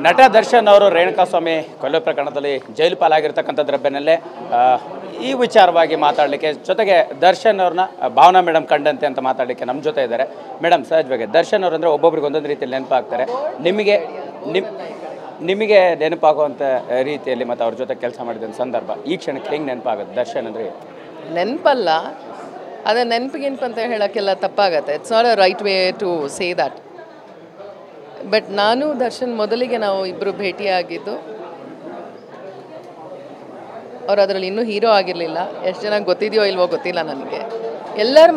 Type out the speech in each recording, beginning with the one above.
ನಟ ದರ್ಶನ್ ಅವರು ರೇಣುಕಾಸ್ವಾಮಿ ಕೊಲೆ ಪ್ರಕರಣದಲ್ಲಿ ಜೈಲು ಪಾಲಾಗಿರ್ತಕ್ಕಂಥದ್ರ ಬೆನ್ನಲ್ಲೇ ಈ ವಿಚಾರವಾಗಿ ಮಾತಾಡಲಿಕ್ಕೆ ಜೊತೆಗೆ ದರ್ಶನ್ ಅವ್ರನ್ನ ಭಾವನಾ ಮೇಡಮ್ ಕಂಡಂತೆ ಅಂತ ಮಾತಾಡಲಿಕ್ಕೆ ನಮ್ಮ ಜೊತೆ ಇದ್ದಾರೆ. ಮೇಡಮ್, ಸಹಜವಾಗಿ ದರ್ಶನ್ ಅವರಂದರೆ ಒಬ್ಬೊಬ್ರಿಗೆ ಒಂದೊಂದು ರೀತಿಯಲ್ಲಿ ನೆನಪಾಗ್ತಾರೆ. ನಿಮಗೆ ನೆನಪಾಗುವಂಥ ರೀತಿಯಲ್ಲಿ ಮತ್ತು ಅವ್ರ ಜೊತೆ ಕೆಲಸ ಮಾಡಿದ ಸಂದರ್ಭ ಈ ಕ್ಷಣಕ್ಕೆ ಹೆಂಗೆ ನೆನಪಾಗುತ್ತೆ ದರ್ಶನ್ ಅಂದರೆ? ನೆನಪಲ್ಲ, ಅದೇ ನೆನಪಿಗಿನ್ಪು ಅಂತ ಹೇಳೋಕ್ಕೆಲ್ಲ ತಪ್ಪಾಗತ್ತೆ. It's not a right way to say that. But ನಾನು ದರ್ಶನ್ ಮೊದಲಿಗೆ ನಾವು ಇಬ್ಬರು ಭೇಟಿಯಾಗಿದ್ದು, ಅವ್ರು ಅದರಲ್ಲಿ ಇನ್ನೂ ಹೀರೋ ಆಗಿರಲಿಲ್ಲ. ಎಷ್ಟು ಜನ ಗೊತ್ತಿದೆಯೋ ಇಲ್ವೋ ಗೊತ್ತಿಲ್ಲ ನನಗೆ. ಎಲ್ಲರ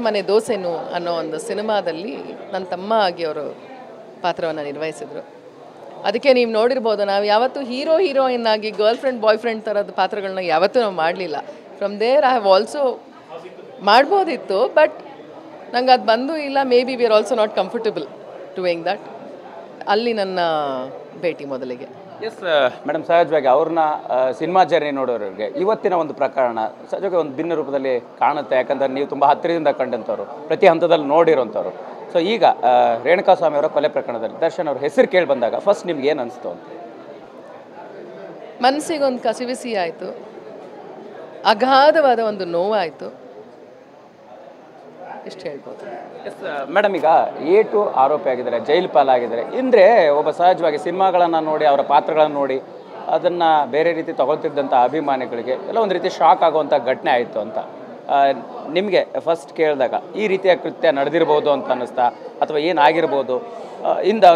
ಮನೆ ದೋಸೆನು ಅನ್ನೋ ಒಂದು ಸಿನಿಮಾದಲ್ಲಿ ನನ್ನ ತಮ್ಮ ಆಗಿ ಅವರು ಪಾತ್ರವನ್ನು ನಿರ್ವಹಿಸಿದರು. ಅದಕ್ಕೆ ನೀವು ನೋಡಿರ್ಬೋದು, ನಾವು ಯಾವತ್ತೂ ಹೀರೋಯಿನ್ ಆಗಿ ಗರ್ಲ್ ಫ್ರೆಂಡ್ ಬಾಯ್ ಫ್ರೆಂಡ್ ಥರದ ಪಾತ್ರಗಳನ್ನ ಯಾವತ್ತೂ ನಾವು ಮಾಡಲಿಲ್ಲ. From there I have also ಮಾಡ್ಬೋದಿತ್ತು, ಬಟ್ ನಂಗೆ ಅದು ಬಂದು ಇಲ್ಲ. Maybe we are also not comfortable doing that. ಅಲ್ಲಿ ನನ್ನ ಭೇಟಿ ಮೊದಲಿಗೆ. ಎಸ್ ಮೇಡಮ್, ಸಹಜವಾಗಿ ಅವ್ರನ್ನ ಸಿನಿಮಾ ಜರ್ನಿ ನೋಡೋರಿಗೆ ಇವತ್ತಿನ ಒಂದು ಪ್ರಕರಣ ಸಹಜವಾಗಿ ಒಂದು ಭಿನ್ನ ರೂಪದಲ್ಲಿ ಕಾಣುತ್ತೆ. ಯಾಕಂದರೆ ನೀವು ತುಂಬ ಹತ್ತಿರದಿಂದ ಕಂಡಂಥವ್ರು, ಪ್ರತಿ ಹಂತದಲ್ಲಿ ನೋಡಿರೋಂಥವ್ರು. ಸೊ ಈಗ ರೇಣುಕಾಸ್ವಾಮಿ ಅವರ ಕೊಲೆ ಪ್ರಕರಣದಲ್ಲಿ ದರ್ಶನ್ ಅವ್ರ ಹೆಸರು ಕೇಳಿ ಬಂದಾಗ ಫಸ್ಟ್ ನಿಮ್ಗೆ ಏನು ಅನಿಸ್ತು ಅಂತ? ಮನಸ್ಸಿಗೊಂದು ಕಸಿವಿಸಿ ಆಯಿತು, ಅಗಾಧವಾದ ಒಂದು ನೋವಾಯಿತು, ಇಷ್ಟು ಹೇಳ್ಬೋದು. ಎಸ್ ಮೇಡಮ್, ಈಗ ಏಟು ಆರೋಪಿ ಆಗಿದ್ದಾರೆ, ಜೈಲು ಪಾಲಾಗಿದ್ದಾರೆ ಅಂದರೆ ಒಬ್ಬ ಸಹಜವಾಗಿ ಸಿನಿಮಾಗಳನ್ನು ನೋಡಿ ಅವರ ಪಾತ್ರಗಳನ್ನು ನೋಡಿ ಅದನ್ನು ಬೇರೆ ರೀತಿ ತಗೊಳ್ತಿದ್ದಂಥ ಅಭಿಮಾನಿಗಳಿಗೆ ಎಲ್ಲ ಒಂದು ರೀತಿ ಶಾಕ್ ಆಗುವಂಥ ಘಟನೆ ಆಯಿತು ಅಂತ ನಿಮಗೆ ಫಸ್ಟ್ ಕೇಳಿದಾಗ ಈ ರೀತಿಯ ಕೃತ್ಯ ನಡೆದಿರ್ಬೋದು ಅಂತ ಅನ್ನಿಸ್ತಾ, ಅಥವಾ ಏನಾಗಿರ್ಬೋದು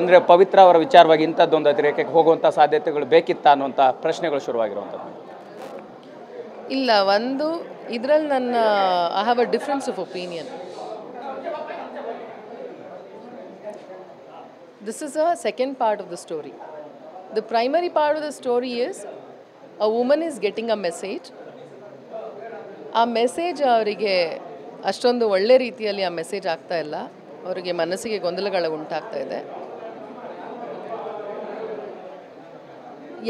ಅಂದರೆ ಪವಿತ್ರ ಅವರ ವಿಚಾರವಾಗಿ ಇಂಥದ್ದೊಂದು ಅತಿರೇಕಕ್ಕೆ ಹೋಗುವಂಥ ಸಾಧ್ಯತೆಗಳು ಬೇಕಿತ್ತಾ ಅನ್ನುವಂಥ ಪ್ರಶ್ನೆಗಳು ಶುರುವಾಗಿರುವಂಥದ್ದು? ಇಲ್ಲ, ಒಂದು ಇದರಲ್ಲಿ ನನ್ನ I have a difference of opinion. This is a second part of the story. The primary part of the story is a woman is getting a message. ಆ ಮೆಸೇಜ್ ಅವರಿಗೆ ಅಷ್ಟೊಂದು ಒಳ್ಳೆ ರೀತಿಯಲ್ಲಿ ಆ ಮೆಸೇಜ್ ಆಗ್ತಾ ಇಲ್ಲ. ಅವರಿಗೆ ಮನಸ್ಸಿಗೆ ಗೊಂದಲಗಳು ಉಂಟಾಗ್ತಾ ಇದೆ.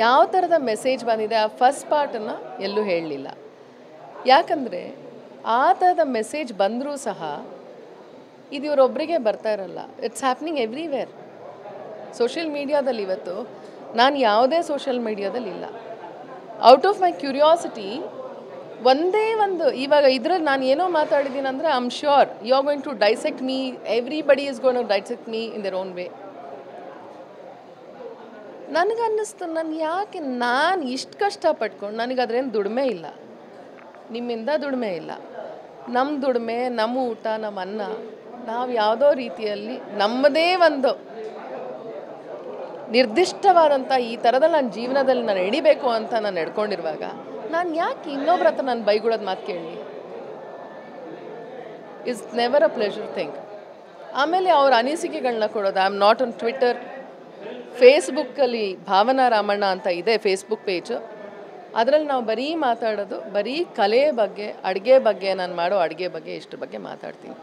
ಯಾವ ಥರದ ಮೆಸೇಜ್ ಬಂದಿದೆ ಆ ಫಸ್ಟ್ ಪಾರ್ಟನ್ನು ಎಲ್ಲೂ ಹೇಳಲಿಲ್ಲ. ಯಾಕಂದರೆ ಆ ಥರದ ಮೆಸೇಜ್ ಬಂದರೂ ಸಹ ಇದು ಇವರೊಬ್ಬರಿಗೆ ಬರ್ತಾ ಇರಲ್ಲ. It's happening everywhere. ಸೋಷಿಯಲ್ ಮೀಡಿಯಾದಲ್ಲಿ ಇವತ್ತು ನಾನು ಯಾವುದೇ ಸೋಷಿಯಲ್ ಮೀಡಿಯಾದಲ್ಲಿ ಇಲ್ಲ. ಔಟ್ ಆಫ್ ಮೈ ಕ್ಯೂರಿಯಾಸಿಟಿ ಒಂದೇ ಒಂದು ಇವಾಗ ಇದರಲ್ಲಿ ನಾನು ಏನೋ ಮಾತಾಡಿದ್ದೀನಿ ಅಂದರೆ I am sure you are going to dissect me. Everybody is going to dissect me in their own way. ನನಗನ್ನಿಸ್ತು, ನಾನು ಇಷ್ಟು ಕಷ್ಟಪಟ್ಕೊಂಡು ನನಗೆ ಅದರೇನು ದುಡಿಮೆ ಇಲ್ಲ, ನಿಮ್ಮಿಂದ ದುಡಿಮೆ ಇಲ್ಲ. ನಮ್ಮ ದುಡಿಮೆ, ನಮ್ಮ ಊಟ, ನಮ್ಮ ಅನ್ನ, ನಾವು ಯಾವುದೋ ರೀತಿಯಲ್ಲಿ ನಮ್ಮದೇ ಒಂದು ನಿರ್ದಿಷ್ಟವಾದಂಥ ಈ ಥರದಲ್ಲಿ ನನ್ನ ಜೀವನದಲ್ಲಿ ನಾನು ಎಡಿಬೇಕು ಅಂತ ನಾನು ನಡ್ಕೊಂಡಿರುವಾಗ ನಾನು ಯಾಕೆ ಇನ್ನೊಬ್ರ ಹತ್ರ ನಾನು ಬೈಗುಳೋದು ಮಾತು ಕೇಳಿ? It's never a pleasure thing. ಆಮೇಲೆ ಅವ್ರ ಅನಿಸಿಕೆಗಳನ್ನ ಕೊಡೋದು. I am not on Twitter. ಫೇಸ್ಬುಕ್ಕಲ್ಲಿ ಭಾವನಾ ರಾಮಣ್ಣ ಅಂತ ಇದೆ ಫೇಸ್ಬುಕ್ ಪೇಜು. ಅದರಲ್ಲಿ ನಾವು ಬರೀ ಮಾತಾಡೋದು ಬರೀ ಕಲೆ ಬಗ್ಗೆ, ಅಡುಗೆ ಬಗ್ಗೆ, ನಾನು ಮಾಡೋ ಅಡುಗೆ ಬಗ್ಗೆ, ಇಷ್ಟ್ರ ಬಗ್ಗೆ ಮಾತಾಡ್ತೀನಿ.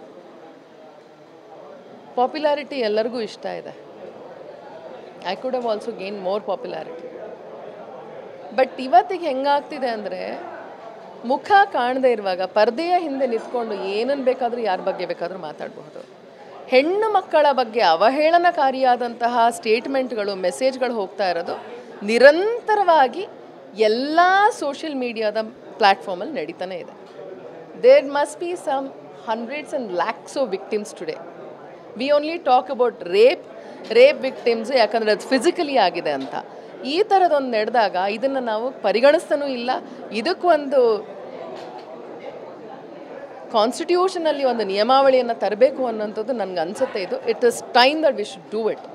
ಪಾಪ್ಯುಲಾರಿಟಿ ಎಲ್ಲರಿಗೂ ಇಷ್ಟ ಇದೆ. I could have also gain more popularity. But ಇವತ್ತಿಗೆ ಹೆಂಗಾಗ್ತಿದೆ ಅಂದರೆ, ಮುಖ ಕಾಣದೇ ಇರುವಾಗ ಪರದೆಯ ಹಿಂದೆ ನಿಂತ್ಕೊಂಡು ಏನನ್ನು ಬೇಕಾದರೂ ಯಾರ ಬಗ್ಗೆ ಬೇಕಾದರೂ ಮಾತಾಡಬಹುದು. ಹೆಣ್ಣು ಮಕ್ಕಳ ಬಗ್ಗೆ ಅವಹೇಳನಕಾರಿಯಾದಂತಹ ಸ್ಟೇಟ್ಮೆಂಟ್ಗಳು, ಮೆಸೇಜ್ಗಳು ಹೋಗ್ತಾ ಇರೋದು ನಿರಂತರವಾಗಿ ಎಲ್ಲ ಸೋಷಿಯಲ್ ಮೀಡಿಯಾದ ಪ್ಲ್ಯಾಟ್ಫಾರ್ಮಲ್ಲಿ ನಡೀತಾನೆ ಇದೆ. There must be some hundreds and lakhs of victims today. We only talk about rape victims, ಯಾಕಂದರೆ ಅದು ಫಿಸಿಕಲಿ ಆಗಿದೆ ಅಂತ. ಈ ಥರದೊಂದು ನಡೆದಾಗ ಇದನ್ನು ನಾವು ಪರಿಗಣಿಸ್ತಾನೂ ಇಲ್ಲ. ಇದಕ್ಕೊಂದು ಕಾನ್ಸ್ಟಿಟ್ಯೂಷನಲ್ಲಿ ಒಂದು ನಿಯಮಾವಳಿಯನ್ನು ತರಬೇಕು ಅನ್ನೋಂಥದ್ದು ನನಗೆ ಅನಿಸುತ್ತೆ. It is time that we should do it.